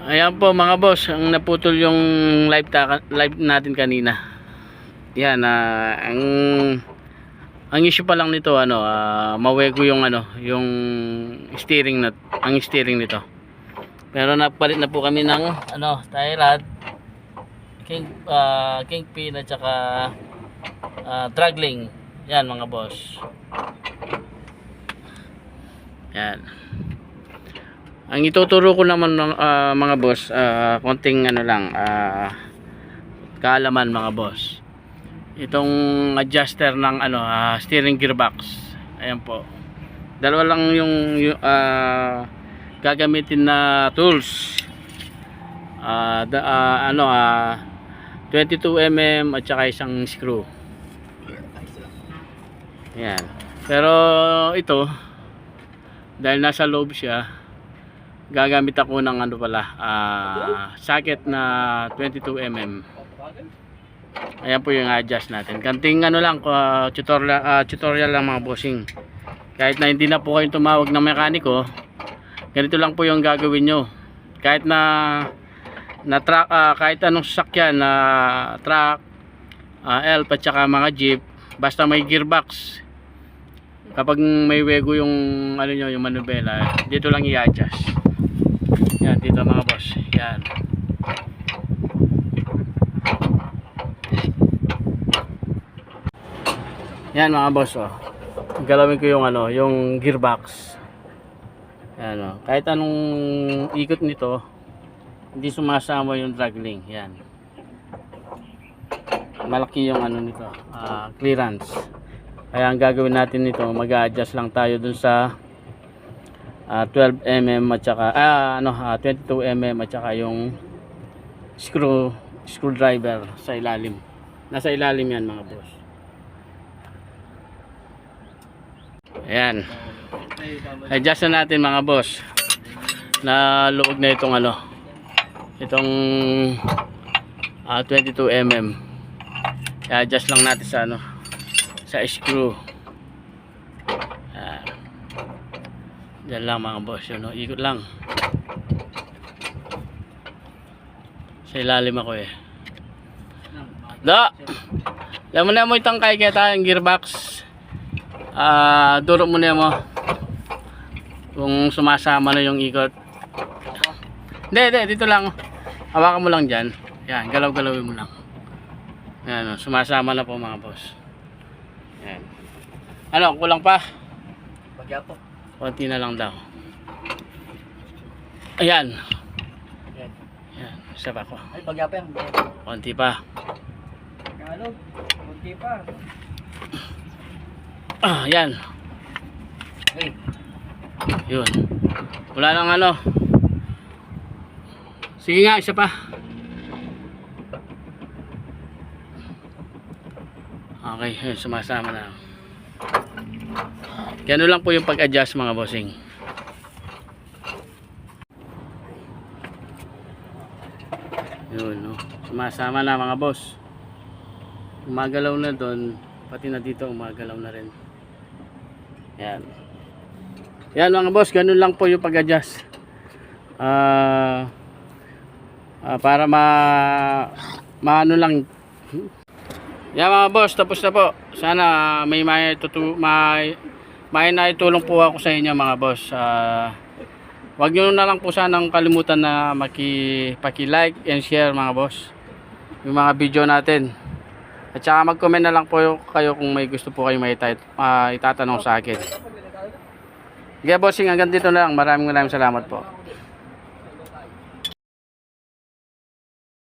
Ayan po mga boss, ang naputol yung live natin kanina. Yan, ang issue pa lang nito mawego yung yung steering ang steering nito. Pero napalit na po kami ng tie rod, kingpin at saka dragling. Yan mga boss. Yan. Ang ituturo ko naman mga boss, konting kaalaman mga boss. Itong adjuster ng steering gearbox. Ayan po. Dalawa lang yung gagamitin na tools. 22 mm at saka isang screw. Ayan. Pero ito, dahil nasa loob siya, gagamit ako ng socket na 22 mm. Ayan po yung adjust natin. Kanting tutorial lang mga bossing. Kahit na hindi na po kayong tumawag ng mekaniko, ganito lang po yung gagawin nyo. Kahit na truck, kahit anong sasakyan na truck, elf at saka mga jeep, basta may gearbox, kapag may wego yung yung manubela, dito lang i-adjust. Yan, dito mga boss. Yan. Yan mga boss, galawin ko yung yung gearbox. Yan, kahit anong ikot nito, hindi sumasama yung dragling. Yan. Malaki yung nito, clearance. Kaya ang gagawin natin nito, mag-a-adjust lang tayo dun sa 12 mm at saka 22 mm at saka yung screwdriver sa ilalim. Nasa ilalim yan mga boss. Ayan. Adjust na natin mga boss. Na luog na itong itong 22 mm. I-adjust lang natin sa sa screw. Diyan lang mga boss, ikot lang. Sa ilalim ako alam mo na mo itang kay tayong gearbox. Duro mo na mo kung sumasama na yung ikot. Hindi, dito lang. Hawakan mo lang dyan. Yan, galaw-galawin mo lang. Yan, sumasama na po mga boss. Yan. Kulang pa? Bagya po. Konti na lang daw. Ayan. Yan, isa pa ko. Ay, bagya pa yan. Konti pa. Tagalog, konti pa. Yan. Okay. Yun. Wala nang Sige nga, isa pa. Okay, yun, sumasama na. Ganun lang po yung pag-adjust mga bossing. Yun, sumasama na mga boss. Umagalaw na doon, pati na dito umagalaw na rin. Yan. Yan mga boss, ganun lang po yung pag-adjust. Para maano lang. Yan mga boss, tapos na po. Sana may naitulong po ako sa inyo mga boss. Wag nyo na lang po sanang kalimutan na paki-like and share mga boss yung mga video natin. At saka mag-comment na lang po kayo kung may gusto po kayo itatanong sa akin. Sige bossing, hanggang dito na lang. Maraming salamat po.